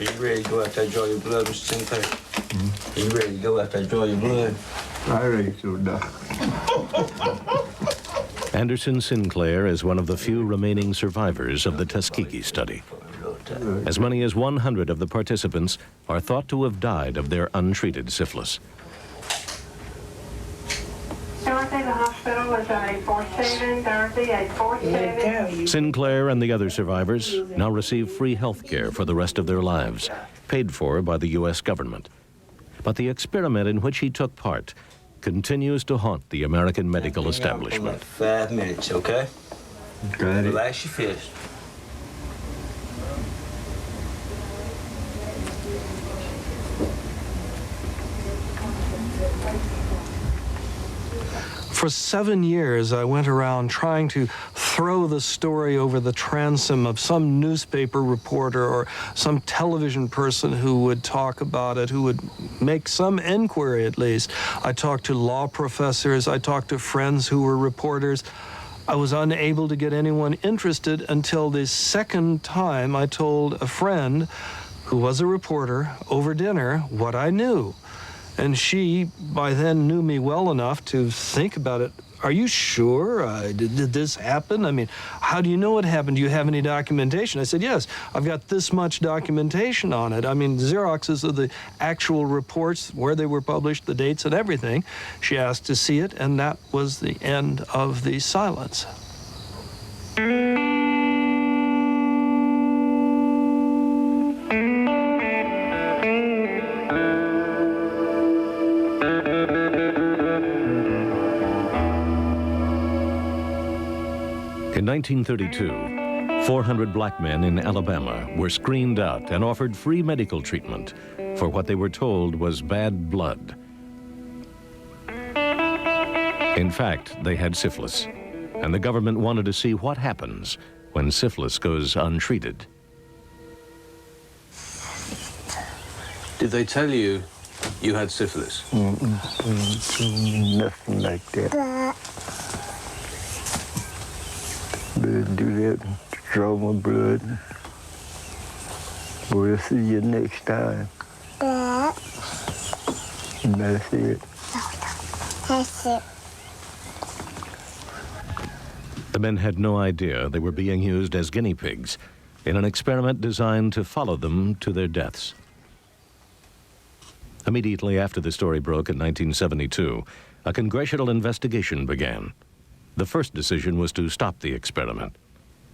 Are you ready to go after I draw your blood, Mr. Sinclair? Are you ready to go after I draw your blood? I ready to die. Anderson Sinclair is one of the few remaining survivors of the Tuskegee study. As many as 100 of the participants are thought to have died of their untreated syphilis. Dorothy, the hospital is 847. Dorothy, 847. Sinclair and the other survivors now receive free health care for the rest of their lives, paid for by the U.S. government. But the experiment in which he took part continues to haunt the American medical establishment. 5 minutes, okay? Got it. Relax your fist. For 7 years, I went around trying to throw the story over the transom of some newspaper reporter or some television person who would talk about it, who would make some inquiry at least. I talked to law professors, I talked to friends who were reporters. I was unable to get anyone interested until the second time I told a friend who was a reporter over dinner what I knew. And she, by then, knew me well enough to think about it. Are you sure? Did this happen? I mean, how do you know it happened? Do you have any documentation? I said, yes, I've got this much documentation on it. I mean, Xeroxes of the actual reports, where they were published, the dates and everything. She asked to see it, and that was the end of the silence. In 1932, 400 black men in Alabama were screened out and offered free medical treatment for what they were told was bad blood. In fact, they had syphilis, and the government wanted to see what happens when syphilis goes untreated. Did they tell you you had syphilis? Nothing like that. Better do that, draw my blood. We'll see you next time. And that's it. That's it. The men had no idea they were being used as guinea pigs in an experiment designed to follow them to their deaths. Immediately after the story broke in 1972, a congressional investigation began. The first decision was to stop the experiment.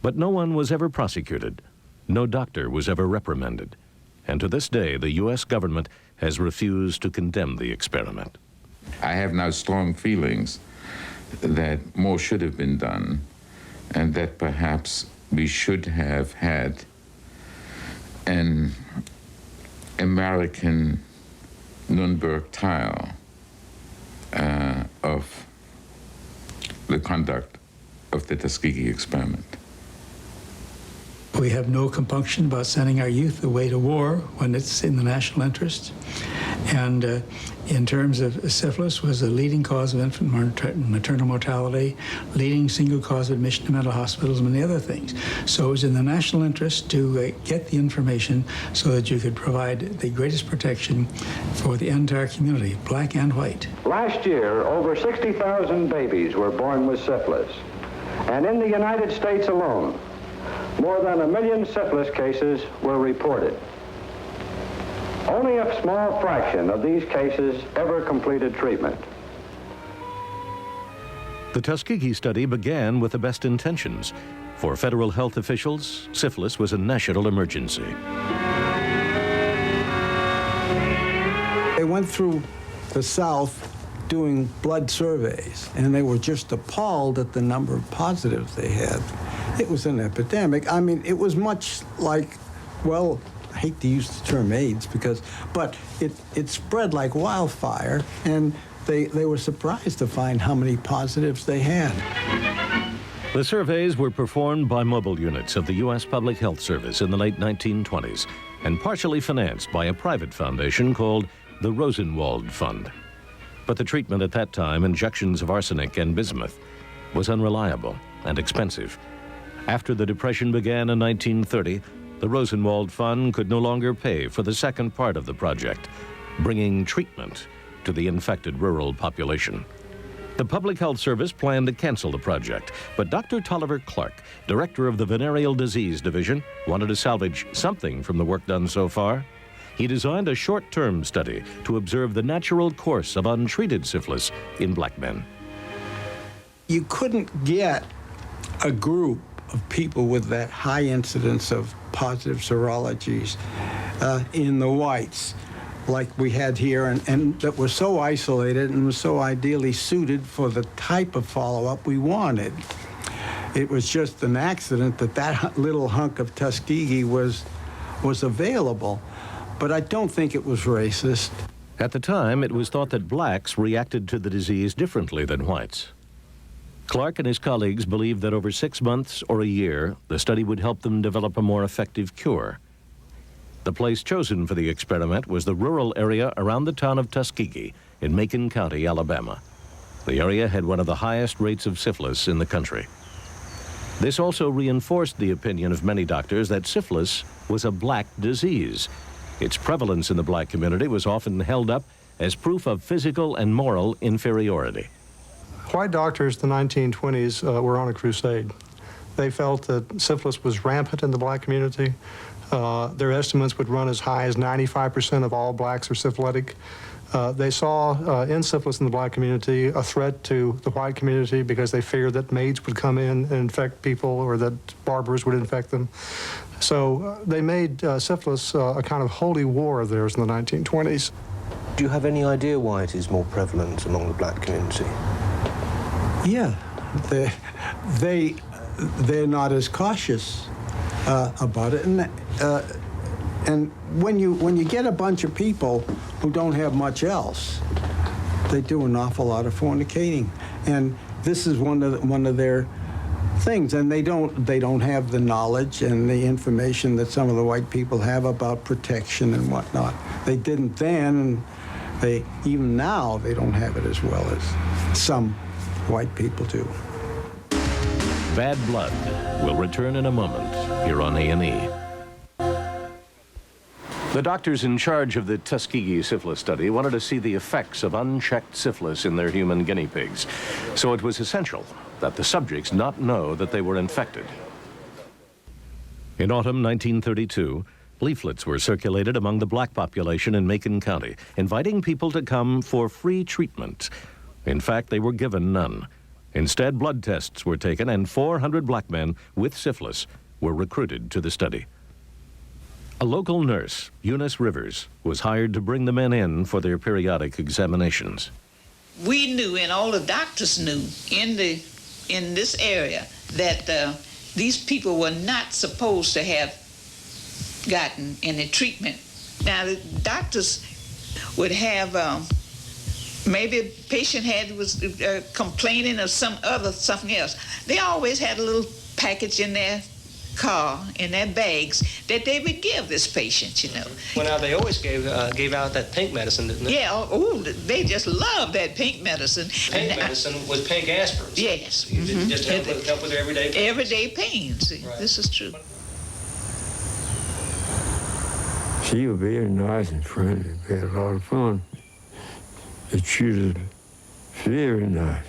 But no one was ever prosecuted. No doctor was ever reprimanded. And to this day, the U.S. government has refused to condemn the experiment. I have now strong feelings that more should have been done, and that perhaps we should have had an American Nuremberg trial of the conduct of the Tuskegee Experiment. We have no compunction about sending our youth away to war when it's in the national interest. And in terms of syphilis, was the leading cause of infant maternal mortality, leading single cause of admission to mental hospitals, and many other things. So it was in the national interest to get the information so that you could provide the greatest protection for the entire community, black and white. Last year, over 60,000 babies were born with syphilis. And in the United States alone, more than 1 million syphilis cases were reported. Only a small fraction of these cases ever completed treatment. The Tuskegee study began with the best intentions. For federal health officials, syphilis was a national emergency. They went through the South doing blood surveys, and they were just appalled at the number of positives they had. It was an epidemic. I mean, it was much like, well, I hate to use the term AIDS, but it spread like wildfire, and they were surprised to find how many positives they had. The surveys were performed by mobile units of the U.S. Public Health Service in the late 1920s and partially financed by a private foundation called the Rosenwald Fund. But the treatment at that time, injections of arsenic and bismuth, was unreliable and expensive. After the Depression began in 1930, the Rosenwald Fund could no longer pay for the second part of the project, bringing treatment to the infected rural population. The Public Health Service planned to cancel the project, but Dr. Tolliver Clark, director of the Venereal Disease Division, wanted to salvage something from the work done so far. He designed a short-term study to observe the natural course of untreated syphilis in black men. You couldn't get a group of people with that high incidence of positive serologies in the whites like we had here, and that was so isolated and was so ideally suited for the type of follow-up we wanted. It was just an accident that that little hunk of Tuskegee was available, but I don't think it was racist. At the time, it was thought that blacks reacted to the disease differently than whites. Clark and his colleagues believed that over 6 months or a year, the study would help them develop a more effective cure. The place chosen for the experiment was the rural area around the town of Tuskegee in Macon County, Alabama. The area had one of the highest rates of syphilis in the country. This also reinforced the opinion of many doctors that syphilis was a black disease. Its prevalence in the black community was often held up as proof of physical and moral inferiority. White doctors in the 1920s were on a crusade. They felt that syphilis was rampant in the black community. Their estimates would run as high as 95% of all blacks are syphilitic. They saw in syphilis in the black community a threat to the white community because they feared that maids would come in and infect people, or that barbers would infect them. So they made syphilis a kind of holy war of theirs in the 1920s. Do you have any idea why it is more prevalent among the black community? Yeah, they're not as cautious about it, and when you get a bunch of people who don't have much else, they do an awful lot of fornicating, and this is one of their things, and they don't have the knowledge and the information that some of the white people have about protection and whatnot. They didn't then, and even now they don't have it as well as some white people do. Bad Blood will return in a moment here on A&E. The doctors in charge of the Tuskegee Syphilis Study wanted to see the effects of unchecked syphilis in their human guinea pigs, so it was essential that the subjects not know that they were infected. In autumn 1932, leaflets were circulated among the black population in Macon County, inviting people to come for free treatment. In fact, they were given none. Instead, blood tests were taken, and 400 black men with syphilis were recruited to the study. A local nurse, Eunice Rivers, was hired to bring the men in for their periodic examinations. We knew, and all the doctors knew in this area, that these people were not supposed to have gotten any treatment. Now, the doctors would have maybe a patient was complaining of something else. They always had a little package in their car, in their bags, that they would give this patient, you know. Well, now, they always gave out that pink medicine, didn't they? Yeah, they just loved that pink medicine. Pink medicine was pink aspirin. Yes. Just help with everyday pains. Everyday pains. Right. This is true. She was very nice and friendly. We had a lot of fun. But she was very nice.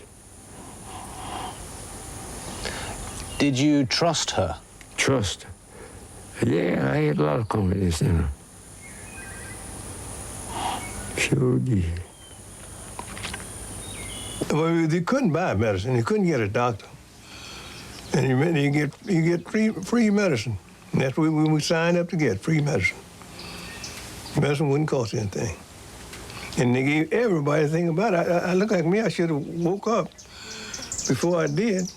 Did you trust her? Trust her. Yeah, I had a lot of confidence in her. Sure did. Well, you couldn't buy medicine. You couldn't get a doctor. And you get free medicine. And that's what we signed up to get, free medicine. Medicine wouldn't cost anything. And they gave everybody a thing about it. I look like me, I should have woke up before I did.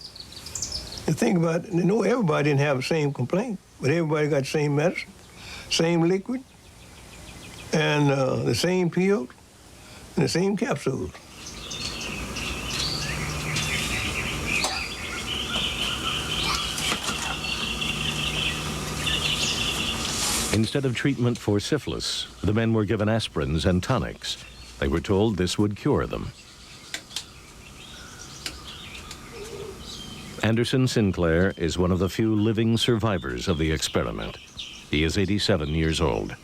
And think about it, everybody didn't have the same complaint, but everybody got the same medicine, same liquid, and the same pills, and the same capsules. Instead of treatment for syphilis, the men were given aspirins and tonics. They were told this would cure them. Anderson Sinclair is one of the few living survivors of the experiment. He is 87 years old.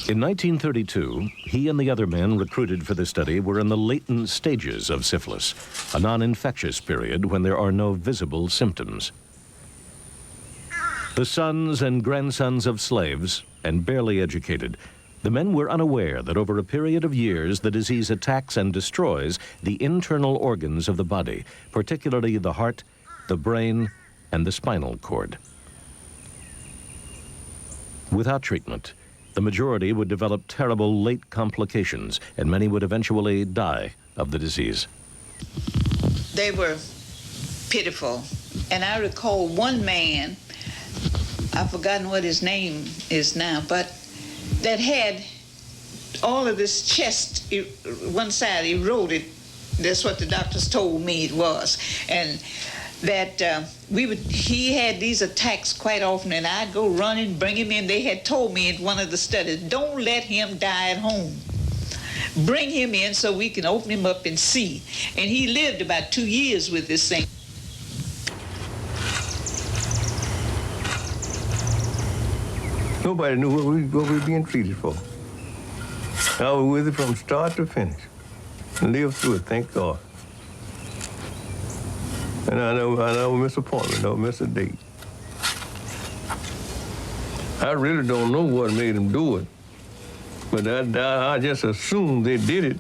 In 1932, he and the other men recruited for the study were in the latent stages of syphilis, a non-infectious period when there are no visible symptoms. The sons and grandsons of slaves, and barely educated, the men were unaware that over a period of years the disease attacks and destroys the internal organs of the body, particularly the heart, the brain, and the spinal cord. Without treatment, the majority would develop terrible late complications, and many would eventually die of the disease. They were pitiful. And I recall one man, I've forgotten what his name is now, but that had all of his chest, one side eroded. That's what the doctors told me it was. And that he had these attacks quite often, and I'd go running, bring him in. They had told me in one of the studies, don't let him die at home. Bring him in so we can open him up and see. And he lived about 2 years with this thing. Nobody knew what we were being treated for. I was with it from start to finish. And lived through it, thank God. And I never miss an appointment, never miss a date. I really don't know what made them do it, but I just assumed they did it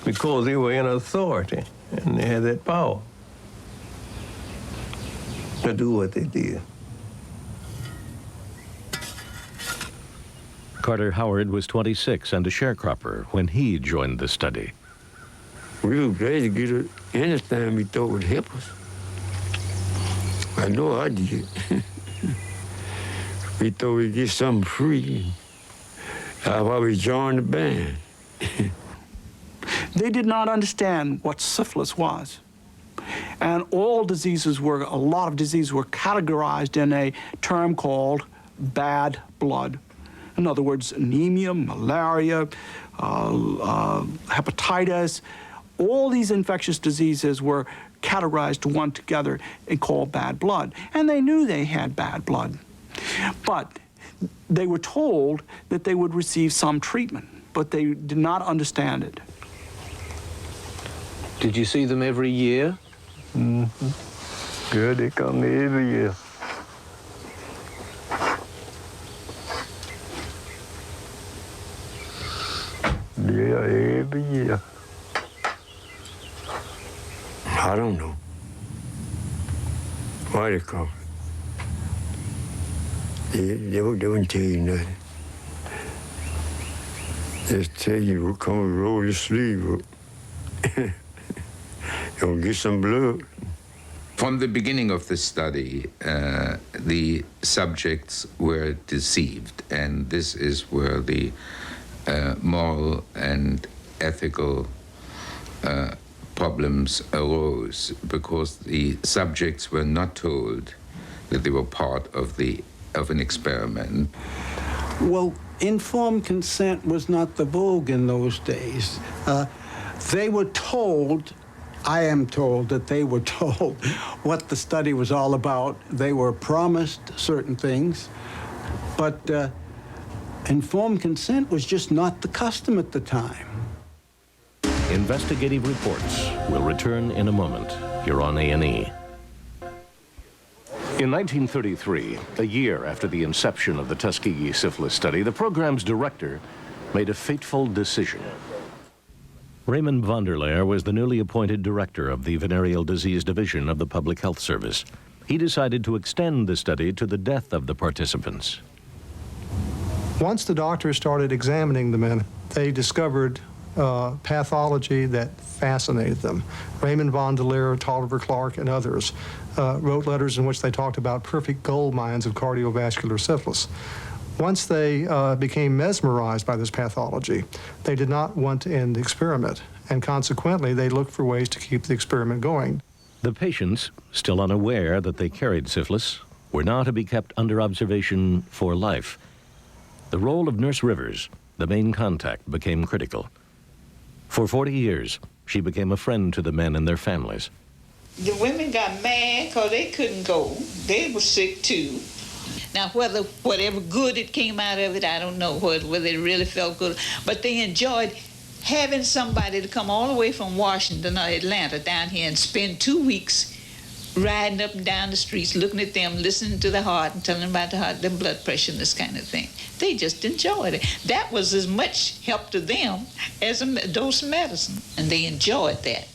because they were in authority and they had that power to do what they did. Carter Howard was 26 and a sharecropper when he joined the study. We were glad to get anything we thought would help us. I know I did. We thought we'd get something free. That's why we joined the band. They did not understand what syphilis was. And a lot of diseases were categorized in a term called bad blood. In other words, anemia, malaria, hepatitis, all these infectious diseases were categorized one together and called bad blood. And they knew they had bad blood. But they were told that they would receive some treatment, but they did not understand it. Did you see them every year? Mm-hmm. Good, they come every year. Yeah, every year. I don't know why they come. They wouldn't tell you nothing. Just tell you, come and roll your sleeve up. You'll get some blood. From the beginning of the study, the subjects were deceived, and this is where the moral and ethical problems arose, because the subjects were not told that they were part of an experiment. Well, informed consent was not the vogue in those days. They were told, I am told that they were told what the study was all about. They were promised certain things, but informed consent was just not the custom at the time. Investigative reports will return in a moment here on A&E. In 1933, a year after the inception of the Tuskegee Syphilis Study, the program's director made a fateful decision. Raymond Vonderlehr was the newly appointed director of the Venereal Disease Division of the Public Health Service. He decided to extend the study to the death of the participants. Once the doctors started examining the men, they discovered pathology that fascinated them. Raymond Vonderlehr, Tolliver Clark, and others wrote letters in which they talked about perfect gold mines of cardiovascular syphilis. Once they became mesmerized by this pathology, they did not want to end the experiment, and consequently, they looked for ways to keep the experiment going. The patients, still unaware that they carried syphilis, were now to be kept under observation for life. The role of Nurse Rivers, the main contact, became critical. For 40 years, she became a friend to the men and their families. The women got mad because they couldn't go. They were sick too. Now, whatever good it came out of it, I don't know whether it really felt good, but they enjoyed having somebody to come all the way from Washington or Atlanta down here and spend 2 weeks riding up and down the streets, looking at them, listening to the heart and telling them about the heart, their blood pressure and this kind of thing. They just enjoyed it. That was as much help to them as a dose of medicine, and they enjoyed that.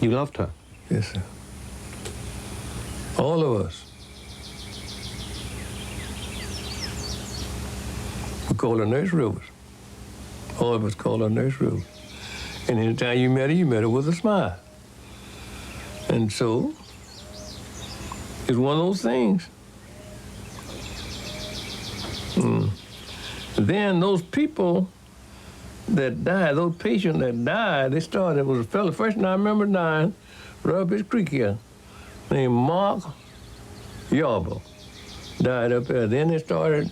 You loved her? Yes, sir. All of us. We call her Nurse Rivers. All of us call her Nurse Rivers. And anytime you met her with a smile. And so, it's one of those things. Then those people that died, those patients that died, they started, it was a fellow, first one I remember dying, right up his creek here, named Mark Yarbo, died up there. Then they started,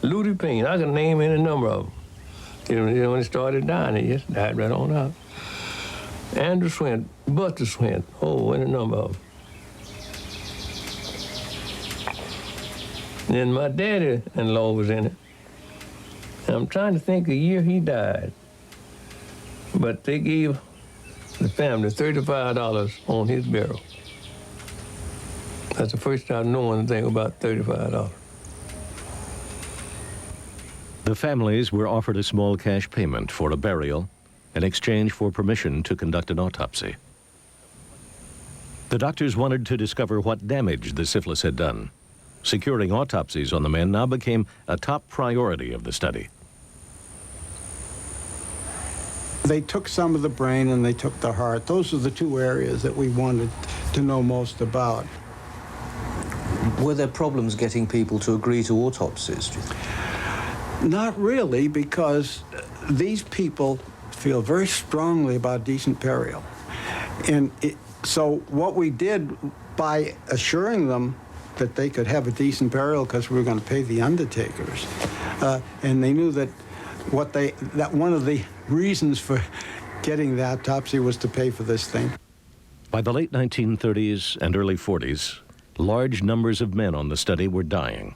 Luty Payne, I can name any number of them. When they started dying, they just died right on out. Andrew Swint, Buster Swint, any number of them. Then my daddy-in-law was in it. I'm trying to think the year he died, but they gave the family $35 on his burial. That's the first time knowing anything about $35. The families were offered a small cash payment for a burial in exchange for permission to conduct an autopsy. The doctors wanted to discover what damage the syphilis had done. Securing autopsies on the men now became a top priority of the study. They took some of the brain and they took the heart. Those are the two areas that we wanted to know most about. Were there problems getting people to agree to autopsies, do you think? Not really, because these people feel very strongly about decent burial. And so what we did by assuring them that they could have a decent burial because we were going to pay the undertakers, and they knew that one of the reasons for getting the autopsy was to pay for this thing. By the late 1930s and early 40s, large numbers of men on the study were dying.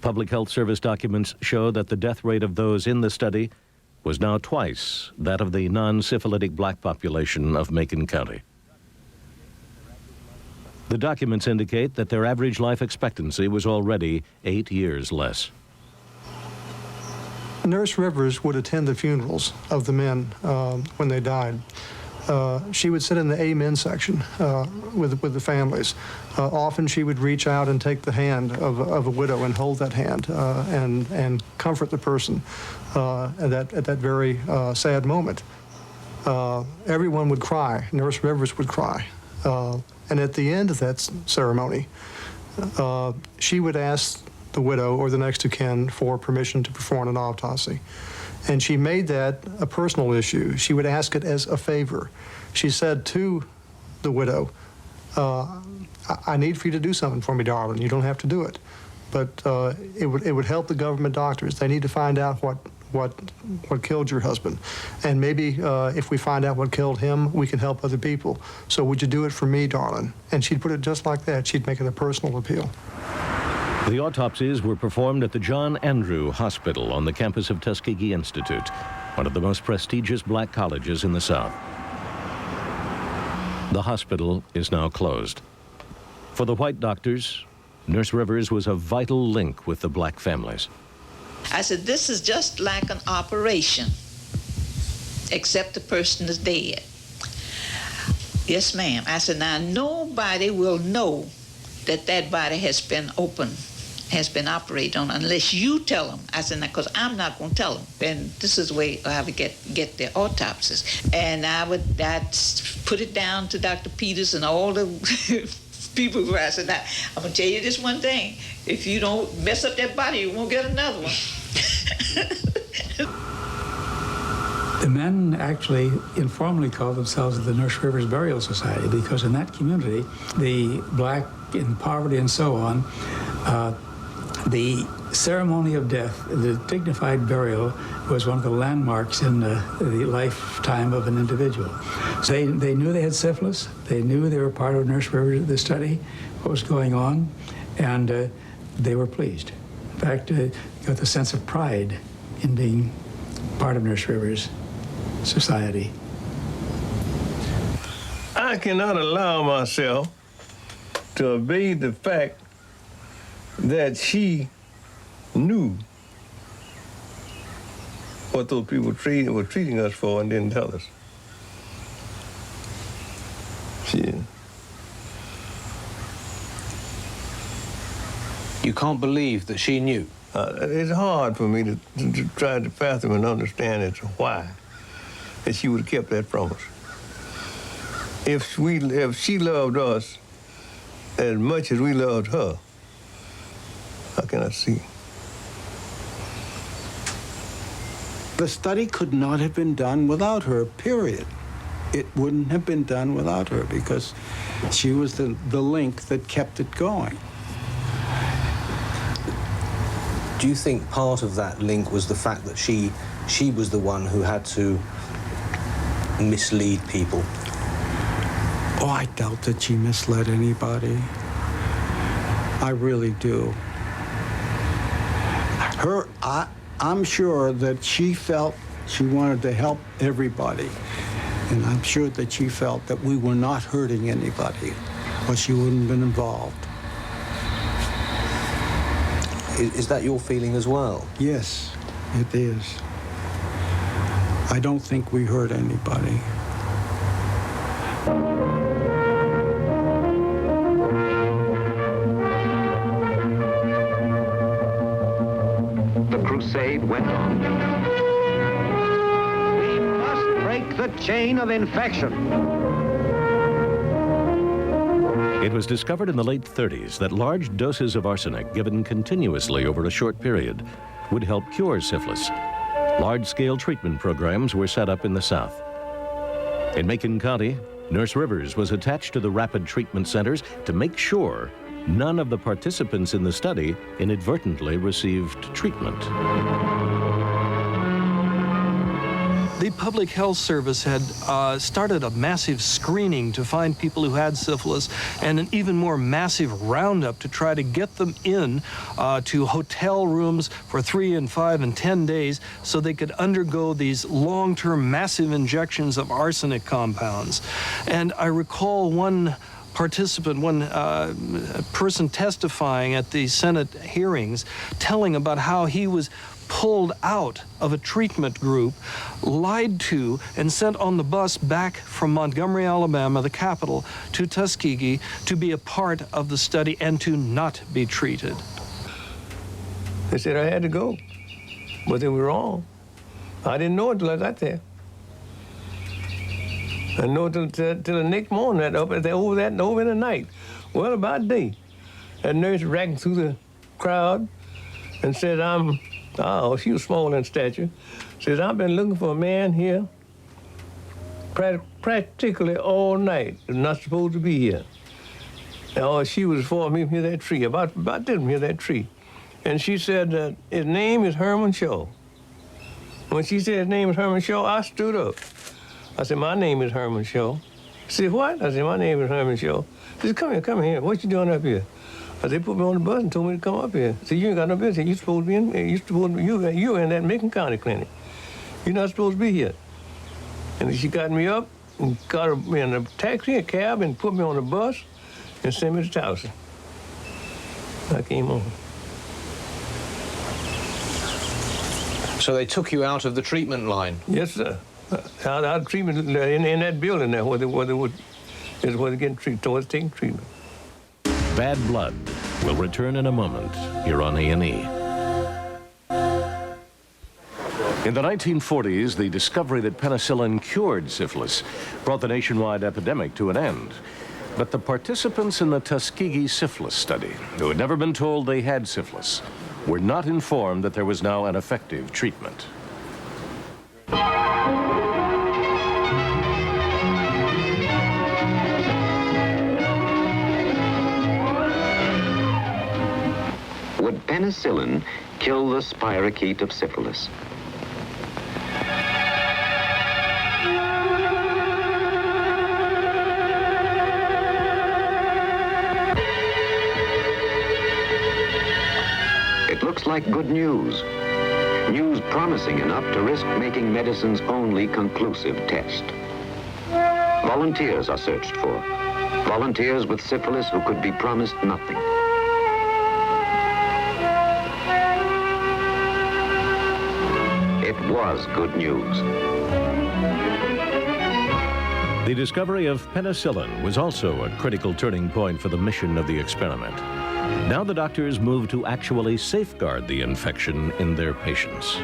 Public Health Service documents show that the death rate of those in the study was now twice that of the non-syphilitic black population of Macon County. The documents indicate that their average life expectancy was already 8 years less. Nurse Rivers would attend the funerals of the men when they died. She would sit in the amen section with the families. Often she would reach out and take the hand of a widow and hold that hand and comfort the person at that very sad moment. Everyone would cry. Nurse Rivers would cry. And at the end of that ceremony, she would ask the widow or the next of kin for permission to perform an autopsy. And she made that a personal issue. She would ask it as a favor. She said to the widow, I need for you to do something for me, darling. You don't have to do it. But it would help the government doctors. They need to find out what killed your husband. And maybe if we find out what killed him, we can help other people. So would you do it for me, darling? And she'd put it just like that. She'd make it a personal appeal. The autopsies were performed at the John Andrew Hospital on the campus of Tuskegee Institute, one of the most prestigious black colleges in the South. The hospital is now closed. For the white doctors, Nurse Rivers was a vital link with the black families. I said, this is just like an operation, except the person is dead. Yes, ma'am. I said, now nobody will know that that body has been operated on unless you tell them. I said, because I'm not going to tell them. And this is the way I would get their autopsies. And I'd put it down to Dr. Peters and all the people who I said, now, I'm going to tell you this one thing. If you don't mess up that body, you won't get another one. The men actually informally called themselves the Nurse Rivers Burial Society because in that community, the black in poverty and so on, the ceremony of death, the dignified burial, was one of the landmarks in the lifetime of an individual. So they knew they had syphilis. They knew they were part of Nurse Rivers' the study, what was going on, and they were pleased. In fact, got the sense of pride in being part of Nurse Rivers' society. I cannot allow myself to evade the fact that she knew what those people were treating us for and didn't tell us. You can't believe that she knew? It's hard for me to try to fathom and understand as to why that she would have kept that from us. If she loved us as much as we loved her, how can I see? The study could not have been done without her, period. It wouldn't have been done without her because she was the link that kept it going. Do you think part of that link was the fact that she was the one who had to mislead people? Oh, I doubt that she misled anybody. I really do. I'm sure that she felt she wanted to help everybody. And I'm sure that she felt that we were not hurting anybody, or she wouldn't have been involved. Is that your feeling as well? Yes, it is. I don't think we hurt anybody. The crusade went on. We must break the chain of infection. It was discovered in the late 30s that large doses of arsenic given continuously over a short period would help cure syphilis. Large-scale treatment programs were set up in the South. In Macon County, Nurse Rivers was attached to the rapid treatment centers to make sure none of the participants in the study inadvertently received treatment. The Public Health Service had started a massive screening to find people who had syphilis, and an even more massive roundup to try to get them in to hotel rooms for 3 and 5 and 10 days so they could undergo these long-term massive injections of arsenic compounds. And I recall one participant, one person testifying at the Senate hearings, telling about how he was pulled out of a treatment group, lied to, and sent on the bus back from Montgomery, Alabama, the capital, to Tuskegee to be a part of the study and to not be treated. They said I had to go, but they were wrong. I didn't know it until I got there. I know till the next morning, over in the night. Well, about day, that nurse racked through the crowd and said, she was small in stature, says, I've been looking for a man here practically all night. They're not supposed to be here. Now, she was for me near that tree, about them near that tree. And she said, his name is Herman Shaw. When she said his name is Herman Shaw, I stood up. I said, my name is Herman Shaw. She said, what? I said, my name is Herman Shaw. She said, come here. What you doing up here? I said, they put me on the bus and told me to come up here. I said, you ain't got no business. You supposed to be you in that Macon County clinic. You're not supposed to be here. And she got me up and got me in a taxi, a cab, and put me on the bus and sent me to Towson. I came home. So they took you out of the treatment line? Yes, sir. Out of treatment in that building there where they getting treated, where they taking treatment. Bad Blood will return in a moment here on A&E. In the 1940s, the discovery that penicillin cured syphilis brought the nationwide epidemic to an end. But the participants in the Tuskegee Syphilis Study, who had never been told they had syphilis, were not informed that there was now an effective treatment. Would penicillin kill the spirochete of syphilis? It looks like good news. News promising enough to risk making medicine's only conclusive test. Volunteers are searched for. Volunteers with syphilis who could be promised nothing. It was good news. The discovery of penicillin was also a critical turning point for the mission of the experiment. Now the doctors moved to actually safeguard the infection in their patients.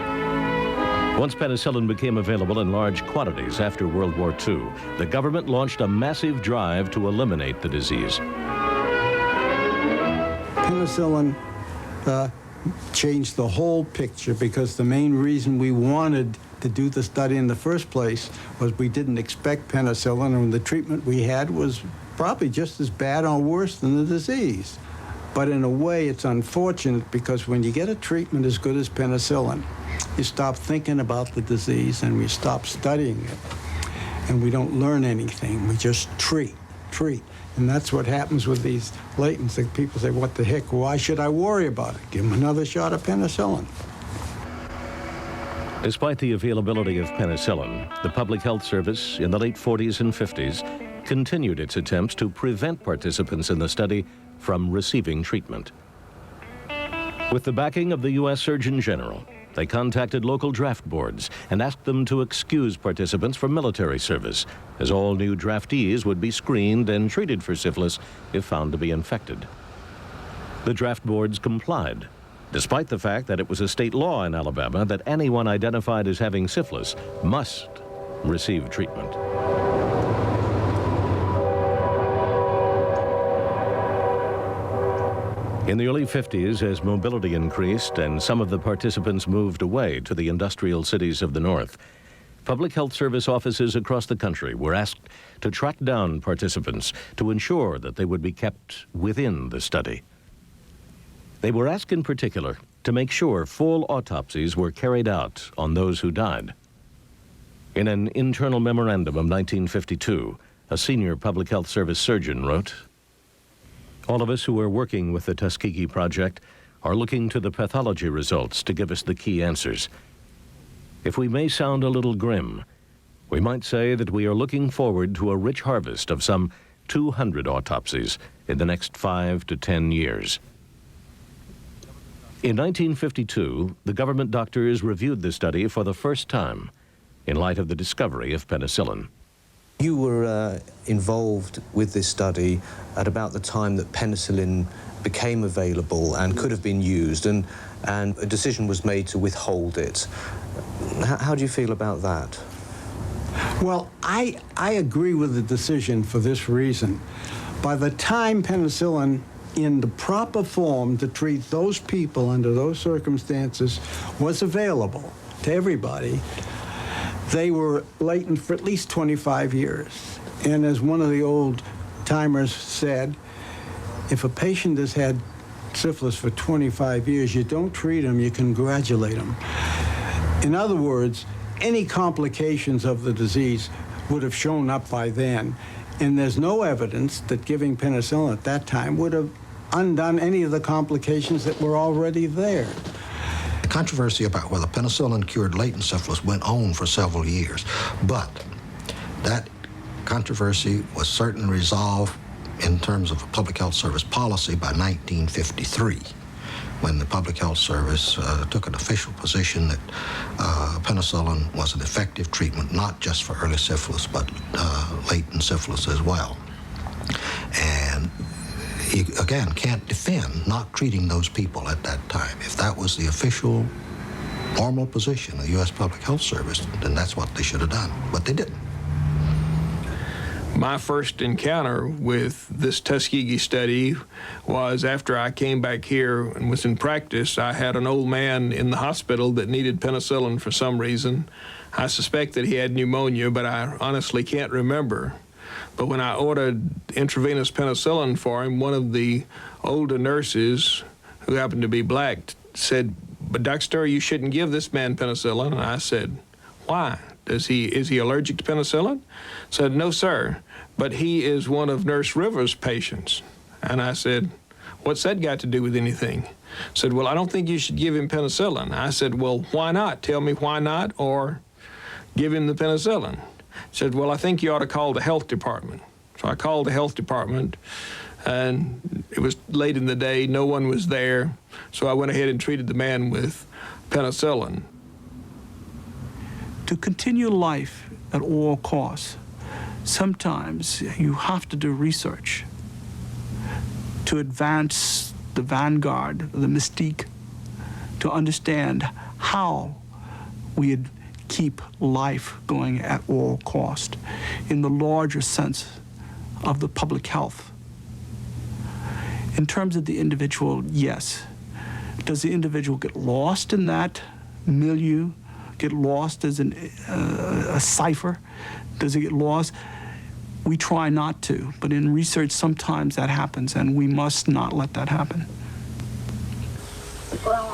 Once penicillin became available in large quantities after World War II, the government launched a massive drive to eliminate the disease. Penicillin changed the whole picture because the main reason we wanted to do the study in the first place was we didn't expect penicillin, and the treatment we had was probably just as bad or worse than the disease. But in a way, it's unfortunate because when you get a treatment as good as penicillin, you stop thinking about the disease and we stop studying it. And we don't learn anything. We just treat. And that's what happens with these latents. People say, what the heck, why should I worry about it? Give them another shot of penicillin. Despite the availability of penicillin, the Public Health Service in the late 40s and 50s continued its attempts to prevent participants in the study from receiving treatment. With the backing of the U.S. Surgeon General, they contacted local draft boards and asked them to excuse participants from military service, as all new draftees would be screened and treated for syphilis if found to be infected. The draft boards complied, despite the fact that it was a state law in Alabama that anyone identified as having syphilis must receive treatment. In the early 50s, as mobility increased and some of the participants moved away to the industrial cities of the North, Public Health Service offices across the country were asked to track down participants to ensure that they would be kept within the study. They were asked in particular to make sure full autopsies were carried out on those who died. In an internal memorandum of 1952, a senior Public Health Service surgeon wrote, "All of us who are working with the Tuskegee Project are looking to the pathology results to give us the key answers. If we may sound a little grim, we might say that we are looking forward to a rich harvest of some 200 autopsies in the next 5 to 10 years." In 1952, the government doctors reviewed the study for the first time in light of the discovery of penicillin. You were involved with this study at about the time that penicillin became available and could have been used, and a decision was made to withhold it. How do you feel about that? Well, I agree with the decision for this reason. By the time penicillin in the proper form to treat those people under those circumstances was available to everybody, they were latent for at least 25 years. And as one of the old timers said, if a patient has had syphilis for 25 years, you don't treat them, you congratulate them. In other words, any complications of the disease would have shown up by then. And there's no evidence that giving penicillin at that time would have undone any of the complications that were already there. The controversy about whether penicillin cured latent syphilis went on for several years, but that controversy was certainly resolved in terms of a public health service policy by 1953, when the Public Health Service took an official position that penicillin was an effective treatment, not just for early syphilis, but latent syphilis as well. And you, again, can't defend not treating those people at that time. If that was the official, formal position of the U.S. Public Health Service, then that's what they should have done, but they didn't. My first encounter with this Tuskegee study was after I came back here and was in practice. I had an old man in the hospital that needed penicillin for some reason. I suspect that he had pneumonia, but I honestly can't remember. But when I ordered intravenous penicillin for him, one of the older nurses who happened to be black, said, "But Dr. Story, you shouldn't give this man penicillin." And I said, "Why? Is he allergic to penicillin?" Said, "No, sir, but he is one of Nurse Rivers' patients." And I said, "What's that got to do with anything?" Said, "Well, I don't think you should give him penicillin." I said, "Well, why not? Tell me why not, or give him the penicillin." Said, "Well, I think you ought to call the health department." So I called the health department, and it was late in the day, no one was there, so I went ahead and treated the man with penicillin. To continue life at all costs, sometimes you have to do research to advance the vanguard, the mystique, to understand how we'd keep life going at all cost in the larger sense of the public health. In terms of the individual, yes. Does the individual get lost in that milieu, get lost as a cipher? Does it get lost? We try not to, but in research sometimes that happens, and we must not let that happen.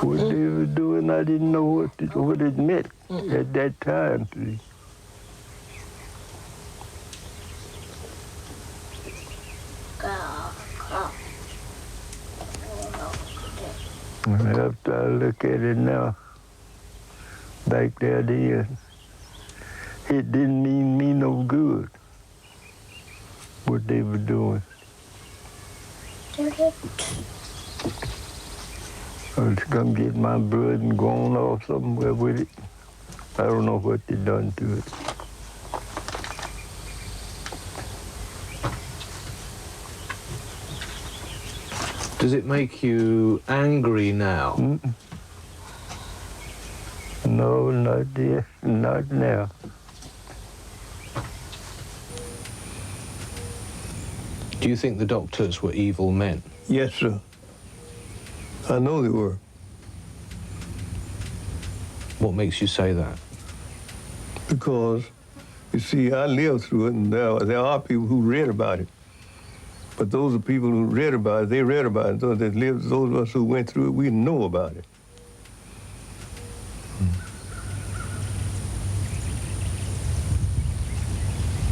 What they were doing, I didn't know what it meant at that time. After I look at it now, back there then, it didn't mean me no good, what they were doing. I was gonna get my blood and go on off somewhere with it. I don't know what they done to it. Does it make you angry now? No, not yet, not now. Do you think the doctors were evil men? Yes, sir. I know they were. What makes you say that? Because, you see, I lived through it, and there are people who read about it. But those are people who read about it. They read about it. Those that lived, those of us who went through it, we know about it.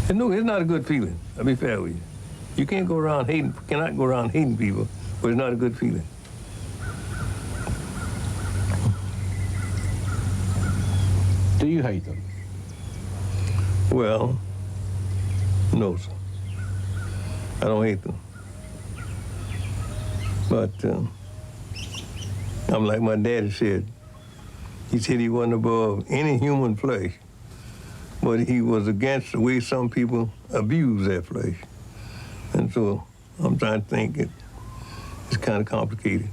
And no, it's not a good feeling. I'll be fair with you. You can't go around hating, cannot go around hating people, but it's not a good feeling. Do you hate them? Well, no, sir. I don't hate them. But I'm like my daddy said. He said he wasn't above any human flesh, but he was against the way some people abuse that flesh. And so I'm trying to think it's kind of complicated.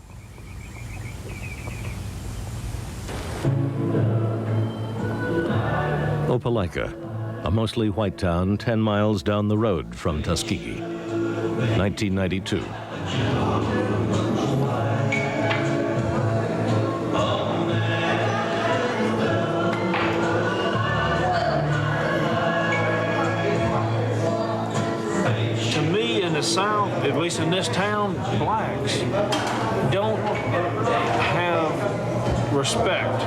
Opelika, a mostly white town 10 miles down the road from Tuskegee. 1992. To me, in the South, at least in this town, blacks don't have respect,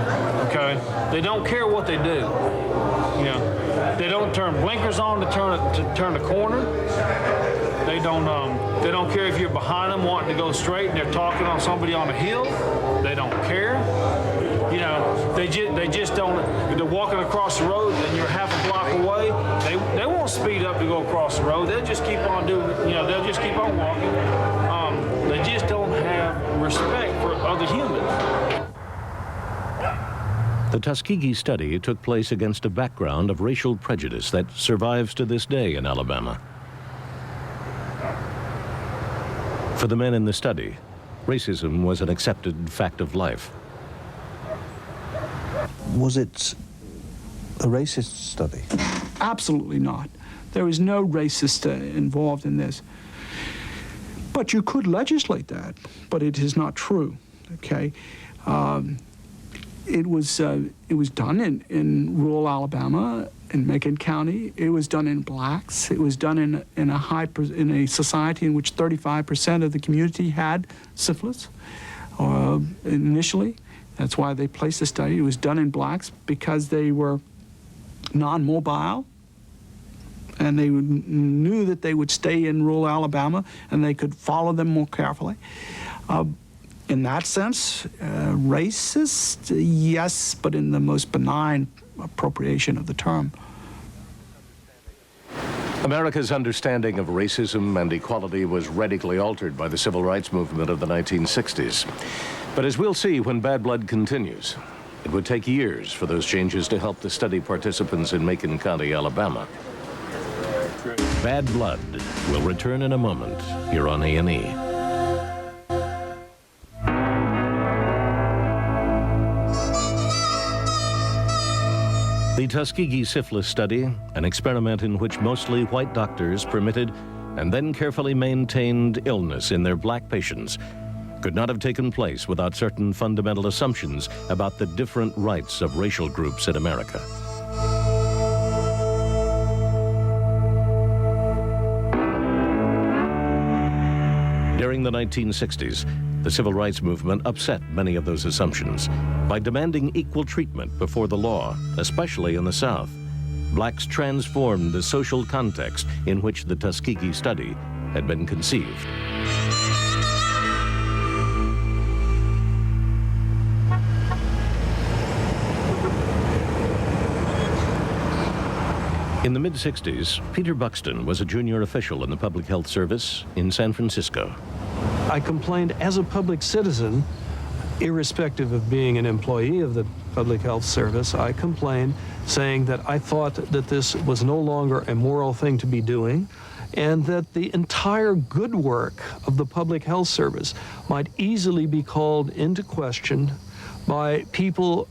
okay? They don't care what they do. You know, they don't turn blinkers on to turn the corner. They don't care if you're behind them wanting to go straight and they're talking on somebody on a hill. They don't care. You know, they just don't. If they're walking across the road and you're half a block away, they won't speed up to go across the road. They'll just keep on doing. You know, they'll just keep on walking. They just don't have respect for other humans. The Tuskegee study took place against a background of racial prejudice that survives to this day in Alabama. For the men in the study, racism was an accepted fact of life. Was it a racist study? Absolutely not. There is no racist involved in this. But you could legislate that, but it is not true, okay? It was done in rural Alabama, in Macon County. It was done in blacks. It was done in a society in which 35% of the community had syphilis. initially. That's why they placed the study. It was done in blacks because they were non-mobile, and they knew that they would stay in rural Alabama and they could follow them more carefully. In that sense, racist, yes, but in the most benign appropriation of the term. America's understanding of racism and equality was radically altered by the civil rights movement of the 1960s. But as we'll see when Bad Blood continues, it would take years for those changes to help the study participants in Macon County, Alabama. Bad Blood will return in a moment here on A&E. The Tuskegee Syphilis Study, an experiment in which mostly white doctors permitted and then carefully maintained illness in their black patients, could not have taken place without certain fundamental assumptions about the different rights of racial groups in America. During the 1960s, the civil rights movement upset many of those assumptions by demanding equal treatment before the law, especially in the South. Blacks transformed the social context in which the Tuskegee study had been conceived. In the mid-60s, Peter Buxton was a junior official in the Public Health Service in San Francisco. I complained as a public citizen, irrespective of being an employee of the Public Health Service. I complained saying that I thought that this was no longer a moral thing to be doing, and that the entire good work of the Public Health Service might easily be called into question by people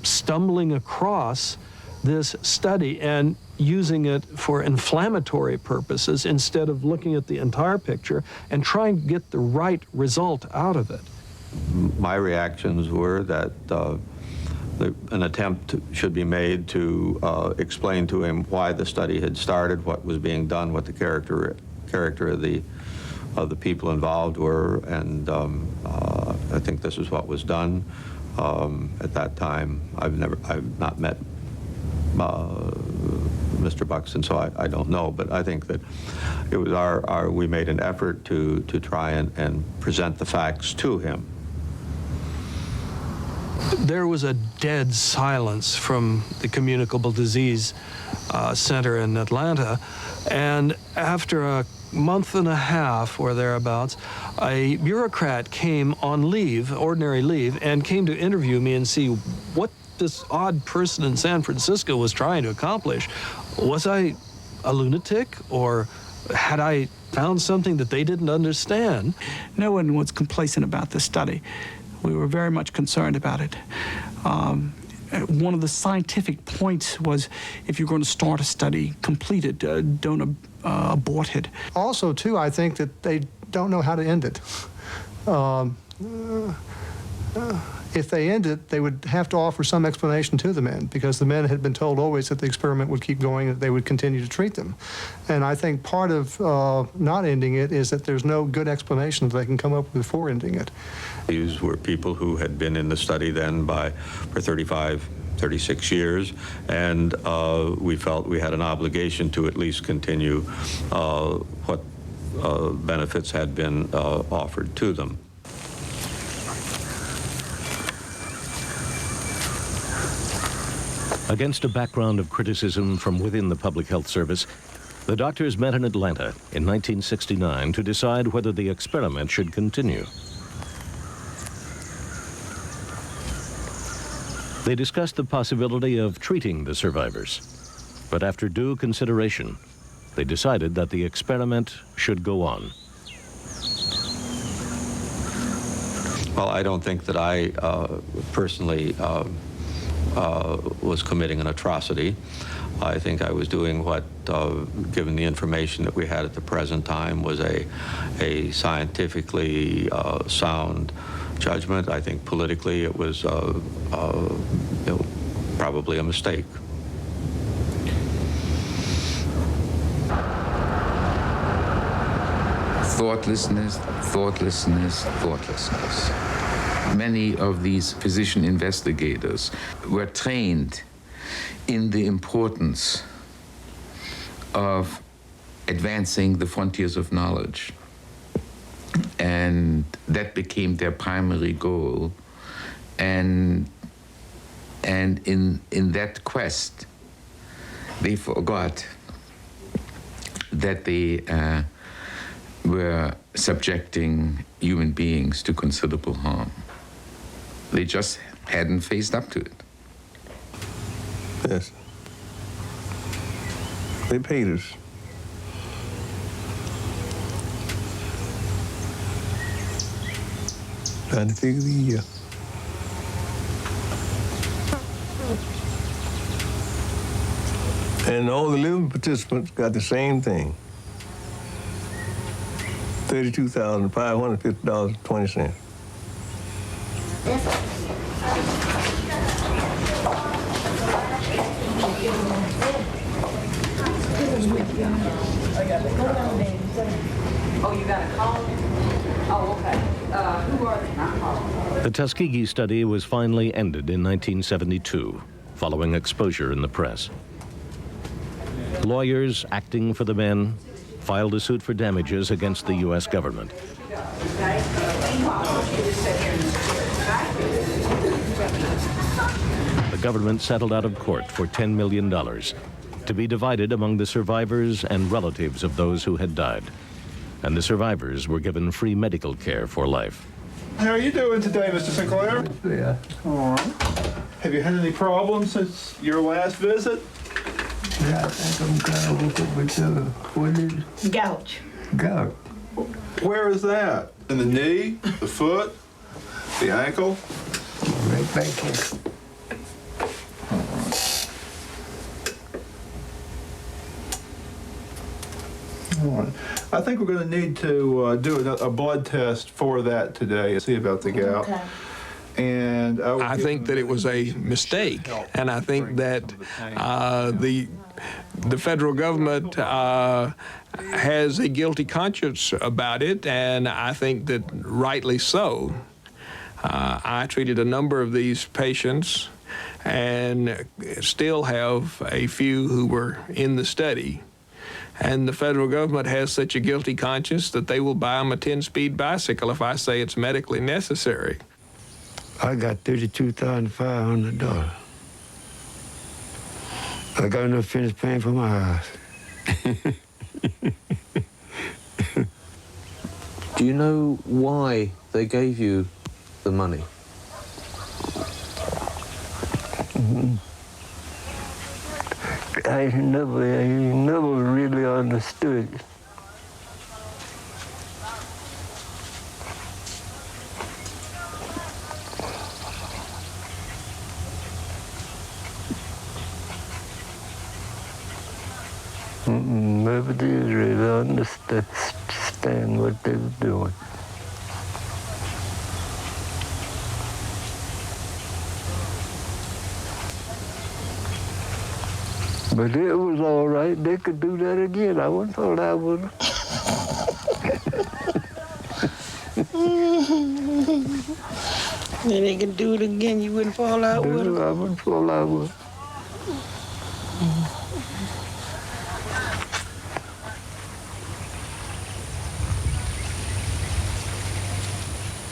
stumbling across this study and using it for inflammatory purposes instead of looking at the entire picture and trying to get the right result out of it. My reactions were that an attempt should be made to explain to him why the study had started, what was being done, what the character of the people involved were, and I think this is what was done. At that time, I've not met Mr. Buxton, so I don't know, but I think that it was we made an effort to try and present the facts to him. There was a dead silence from the Communicable Disease Center in Atlanta, and after a month and a half or thereabouts, a bureaucrat came on leave, ordinary leave, and came to interview me and see what this odd person in San Francisco was trying to accomplish. Was I a lunatic, or had I found something that they didn't understand? No one was complacent about the study. We were very much concerned about it. One of the scientific points was, if you're going to start a study, complete it, don't abort it. Also, too, I think that they don't know how to end it. If they end it, they would have to offer some explanation to the men, because the men had been told always that the experiment would keep going, that they would continue to treat them. And I think part of not ending it is that there's no good explanation that they can come up with before ending it. These were people who had been in the study then for 35, 36 years, and we felt we had an obligation to at least continue what benefits had been offered to them. Against a background of criticism from within the Public Health Service, the doctors met in Atlanta in 1969 to decide whether the experiment should continue. They discussed the possibility of treating the survivors, but after due consideration, they decided that the experiment should go on. Well, I don't think that I personally was committing an atrocity. I think I was doing what, given the information that we had at the present time, was a scientifically sound judgment. I think politically it was probably a mistake. Thoughtlessness, thoughtlessness, thoughtlessness. many of these physician investigators were trained in the importance of advancing the frontiers of knowledge. And that became their primary goal. And in that quest, they forgot that they were subjecting human beings to considerable harm. They just hadn't faced up to it. Yes. They paid us. Trying to figure the year. And all the living participants got the same thing. $32,550.20. Oh, you got a call? Oh, okay. Who are they? Not calling. The Tuskegee study was finally ended in 1972, following exposure in the press. Lawyers acting for the men filed a suit for damages against the U.S. government. The government settled out of court for $10 million to be divided among the survivors and relatives of those who had died. And the survivors were given free medical care for life. How are you doing today, Mr. Sinclair? Yeah. All right. Have you had any problems since your last visit? Yeah, I think I'm kind of with what is it? Gout. Gout. Where is that? In the knee, the foot, the ankle? Right back here. All right. I think we're going to need to do a blood test for that today and see about the gout. Okay. And I think that it was a mistake, and I think that the federal government has a guilty conscience about it, and I think that rightly so. I treated a number of these patients and still have a few who were in the study. And the federal government has such a guilty conscience that they will buy them a 10-speed bicycle if I say it's medically necessary. I got $32,500. I got enough finish paying for my house. Do you know why they gave you the money? I never really understood. Never did really understand what they were doing. But it was all right. They could do that again. I wouldn't fall out with them. Then they can do it again. You wouldn't fall out with them? I wouldn't fall out with them.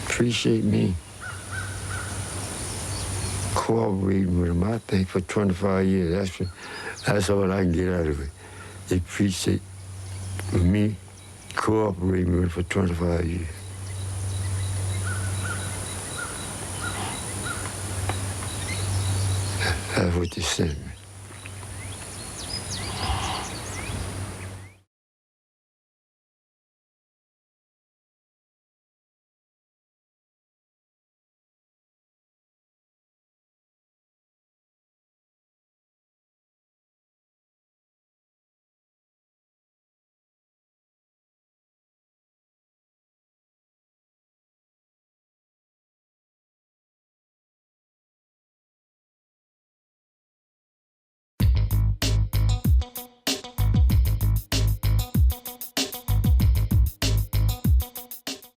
Appreciate me cooperating with them. I think for 25 years, that's all I can get out of it. They appreciate me cooperating with them for 25 years. That's what they sent me.